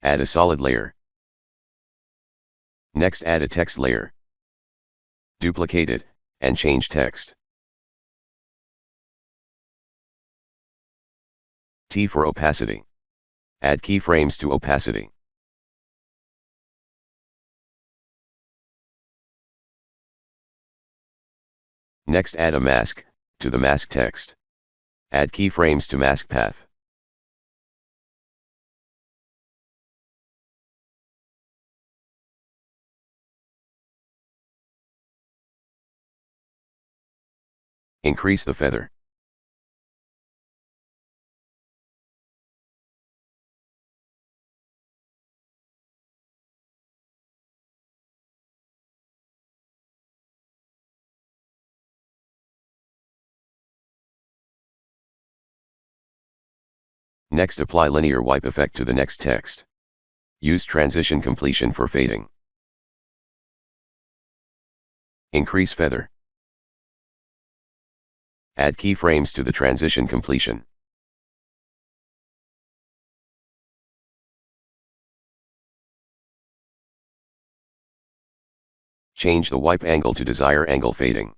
Add a solid layer. Next add a text layer. Duplicate it, and change text. T for opacity. Add keyframes to opacity. Next add a mask, to the mask text. Add keyframes to mask path. Increase the feather. Next apply linear wipe effect to the next text. Use transition completion for fading. Increase feather. Add keyframes to the transition completion. Change the wipe angle to desired angle fading.